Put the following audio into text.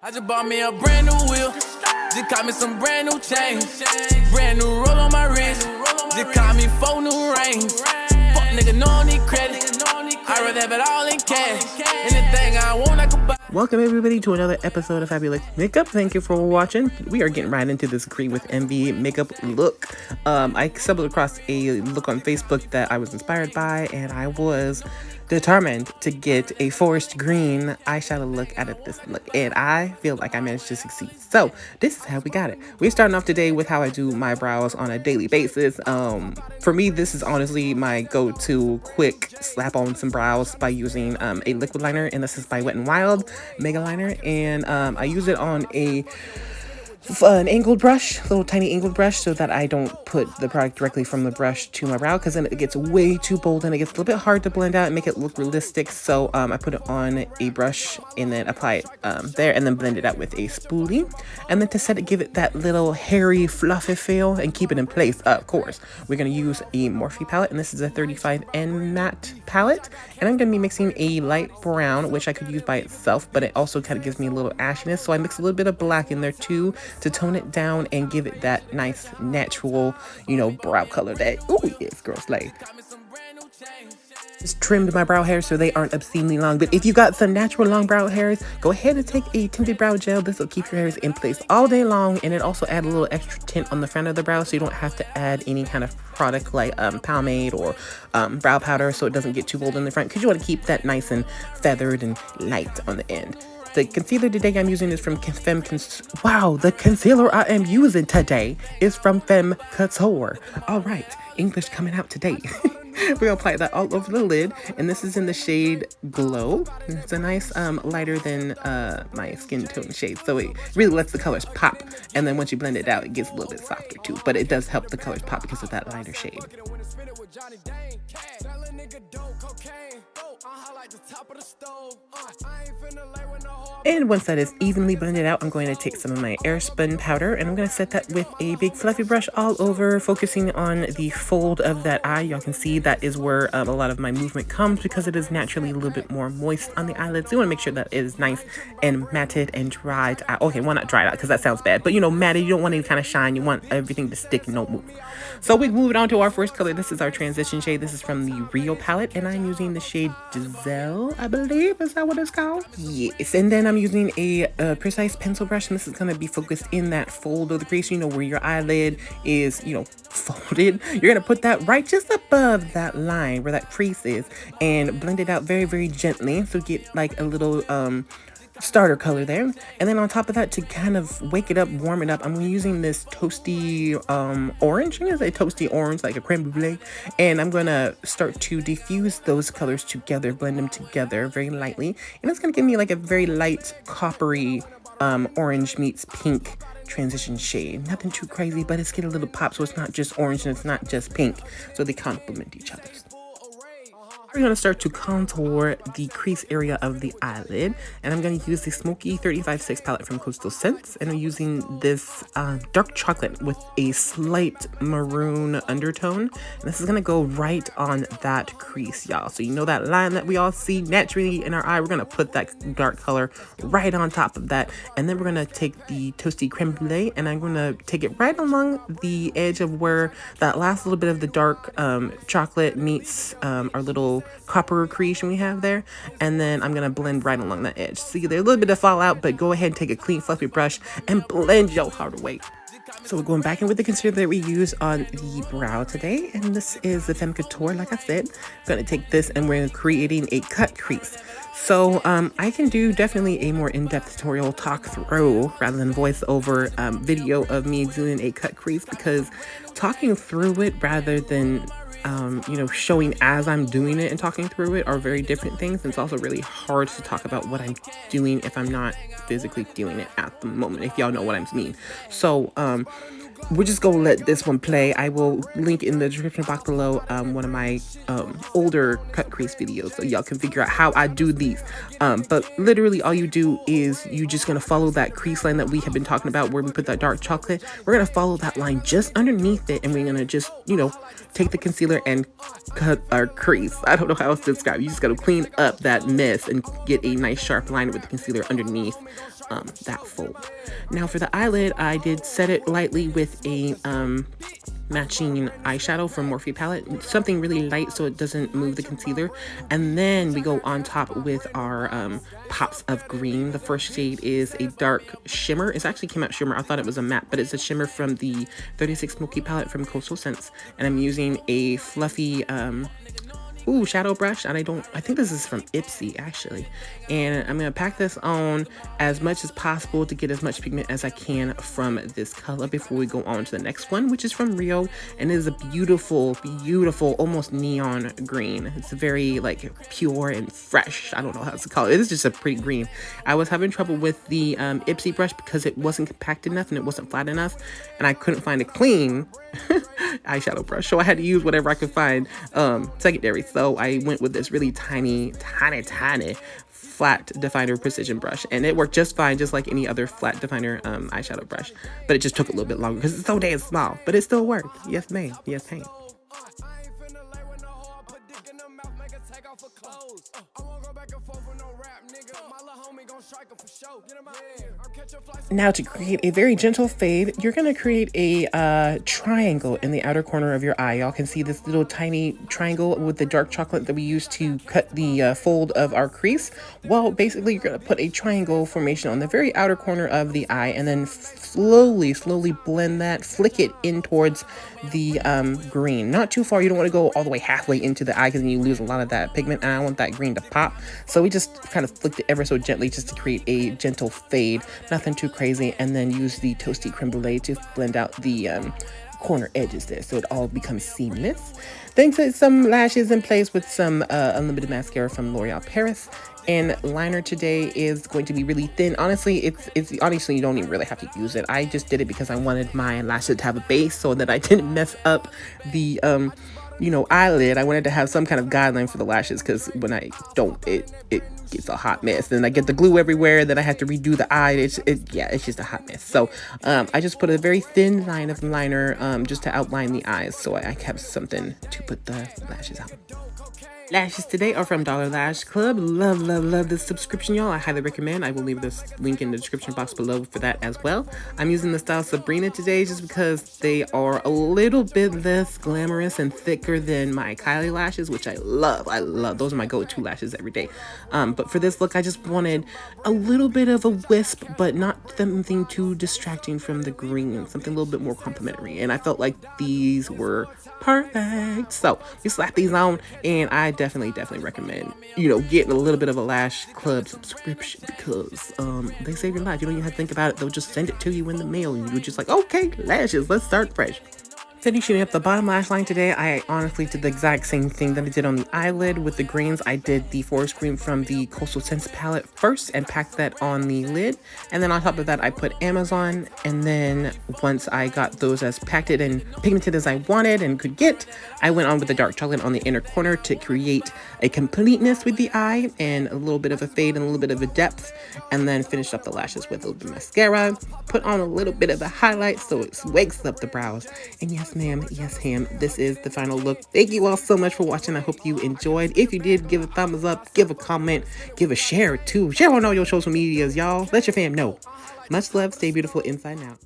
I just bought me a brand new wheel. Just got me some brand new chains. Brand new roll on my wrist. Just got me 4 new rings. Fuck nigga, no need credit. I'd rather have it all in cash. Anything I want, I can buy. Welcome everybody to another episode of Fabulex Makeup. Thank you for watching. We are getting right into this Cream with Envy makeup look. I stumbled across a look on Facebook that I was inspired by, and I was determined to get a forest green eyeshadow look out of this look, and I feel like I managed to succeed. So this is how we got it. We're starting off today with how I do my brows on a daily basis. For me, this is honestly my go-to quick slap on some brows by using a liquid liner, and this is by Wet n Wild Megaliner, and I use it on an angled brush, little tiny angled brush, so that I don't put the product directly from the brush to my brow, because then it gets way too bold and it gets a little bit hard to blend out and make it look realistic. So I put it on a brush and then apply it there, and then blend it out with a spoolie, and then to set it, give it that little hairy fluffy feel and keep it in place. Of course, we're going to use a Morphe palette, and this is a 35N matte palette, and I'm going to be mixing a light brown, which I could use by itself, but it also kind of gives me a little ashiness, so I mix a little bit of black in there too to tone it down and give it that nice natural, brow color that, oh yes, girl slay. Just trimmed my brow hairs so they aren't obscenely long, but if you got some natural long brow hairs, go ahead and take a tinted brow gel. This will keep your hairs in place all day long, and it also add a little extra tint on the front of the brow, so you don't have to add any kind of product like pomade or brow powder, so it doesn't get too bold in the front, because you want to keep that nice and feathered and light on the end. The concealer today I'm using is from Femme Couture. Wow, the concealer I am using today is from Femme Couture. All right, English coming out today. We're gonna apply that all over the lid, and this is in the shade Glow. It's a nice lighter than my skin tone shade, so it really lets the colors pop, and then once you blend it out, it gets a little bit softer too, but it does help the colors pop because of that lighter shade. And once that is evenly blended out, I'm going to take some of my Airspun powder, and I'm going to set that with a big fluffy brush all over, focusing on the fold of that eye. Y'all can see that is where a lot of my movement comes, because it is naturally a little bit more moist on the eyelids. So you want to make sure that it is nice and matted and dried out. Okay, well, not dried out because that sounds bad, but matted. You don't want any kind of shine. You want everything to stick and don't move. So we move on to our first color. This is our transition shade. This is from the Rio palette, and I'm using the shade Giselle, I believe. Is that what it's called? Yes. And then I'm using a precise pencil brush, and this is going to be focused in that fold of the crease, where your eyelid is, folded. You're going to put that right just above that line where that crease is, and blend it out very, very gently, so get like a little starter color there. And then on top of that, to kind of wake it up, warm it up, I'm using this toasty orange. I'm gonna say toasty orange, like a creme brulee, and I'm gonna start to diffuse those colors together, blend them together very lightly, and it's gonna give me like a very light coppery orange meets pink transition shade. Nothing too crazy, but it's getting a little pop, so it's not just orange and it's not just pink, so they complement each other. We're going to start to contour the crease area of the eyelid, and I'm going to use the Smoky 35-6 palette from CoastalScents, and I'm using this dark chocolate with a slight maroon undertone, and this is going to go right on that crease, y'all. So that line that we all see naturally in our eye, we're going to put that dark color right on top of that, and then we're going to take the toasty creme brulee, and I'm going to take it right along the edge of where that last little bit of the dark chocolate meets our little copper creation we have there, and then I'm gonna blend right along that edge. See, there's a little bit of fallout, but go ahead and take a clean fluffy brush and blend your heart away. So we're going back in with the concealer that we use on the brow today, and this is the Femme Couture. Like I said, I'm gonna take this and we're creating a cut crease. So I can do definitely a more in-depth tutorial talk through rather than voiceover video of me doing a cut crease, because talking through it rather than showing as I'm doing it and talking through it are very different things. And it's also really hard to talk about what I'm doing if I'm not physically doing it at the moment, if y'all know what I mean. So we're just gonna let this one play. I will link in the description box below one of my older cut crease videos, so y'all can figure out how I do these. But literally all you do is you just gonna follow that crease line that we have been talking about, where we put that dark chocolate. We're gonna follow that line just underneath it, and we're gonna just take the concealer and cut our crease. I don't know how else to describe it. You just gotta clean up that mess and get a nice sharp line with the concealer underneath that fold. Now for the eyelid, I did set it lightly with a matching eyeshadow from Morphe palette, something really light so it doesn't move the concealer, and then we go on top with our pops of green. The first shade is a dark shimmer. It actually came out shimmer. I thought it was a matte, but it's a shimmer from the 36 Smoky palette from CoastalScents, and I'm using a fluffy shadow brush, and I think this is from Ipsy actually, and I'm gonna pack this on as much as possible to get as much pigment as I can from this color before we go on to the next one, which is from Rio, and it is a beautiful almost neon green. It's very like pure and fresh. I don't know how to call it. It is just a pretty green. I was having trouble with the Ipsy brush because it wasn't compact enough and it wasn't flat enough, and I couldn't find a clean eyeshadow brush, so I had to use whatever I could find secondary. So I went with this really tiny flat definer precision brush, and it worked just fine, just like any other flat definer eyeshadow brush, but it just took a little bit longer because it's so damn small, but it still worked. Yes ma'am, yes ma'am. Now to create a very gentle fade, you're going to create a triangle in the outer corner of your eye. Y'all can see this little tiny triangle with the dark chocolate that we use to cut the fold of our crease. Well, basically you're going to put a triangle formation on the very outer corner of the eye, and then slowly blend that, flick it in towards the green. Not too far. You don't want to go all the way halfway into the eye because then you lose a lot of that pigment, and I want that green to pop. So we just kind of flicked it ever so gently just to create a gentle fade, nothing too crazy, and then use the toasty creme brulee to blend out the corner edges there so it all becomes seamless. Then put some lashes in place with some unlimited mascara from L'Oreal Paris. And liner today is going to be really thin. Honestly, it's honestly, you don't even really have to use it. I just did it because I wanted my lashes to have a base so that I didn't mess up the eyelid. I wanted to have some kind of guideline for the lashes, because when I don't, it gets a hot mess. Then I get the glue everywhere. Then I have to redo the eye. It's just a hot mess. So I just put a very thin line of liner just to outline the eyes, so I have something to put the lashes on. Lashes today are from Lash Club. Love this subscription, y'all. I highly recommend. I will leave this link in the description box below for that as well. I'm using the style Sabrina today just because they are a little bit less glamorous and thicker than my Kylie lashes, which I love. Those are my go-to lashes every day. But for this look, I just wanted a little bit of a wisp, but not something too distracting from the green, something a little bit more complimentary. And I felt like these were perfect. So we slap these on, and I definitely recommend getting a little bit of a Lash Club subscription, because they save your life. You don't even have to think about it. They'll just send it to you in the mail, and you're just like, okay, lashes, let's start fresh. Finishing up the bottom lash line today, I honestly did the exact same thing that I did on the eyelid with the greens. I did the forest green from the CoastalScents palette first and packed that on the lid. And then on top of that, I put Amazon. And then once I got those as packed and pigmented as I wanted and could get, I went on with the dark chocolate on the inner corner to create a completeness with the eye and a little bit of a fade and a little bit of a depth. And then finished up the lashes with a little bit of mascara, put on a little bit of a highlight so it wakes up the brows. And yes, ma'am, yes, ma'am, this is the final look. Thank you all so much for watching. I hope you enjoyed. If you did, give a thumbs up, give a comment, give a share too. Share on all your social medias, y'all. Let your fam know. Much love. Stay beautiful inside and out.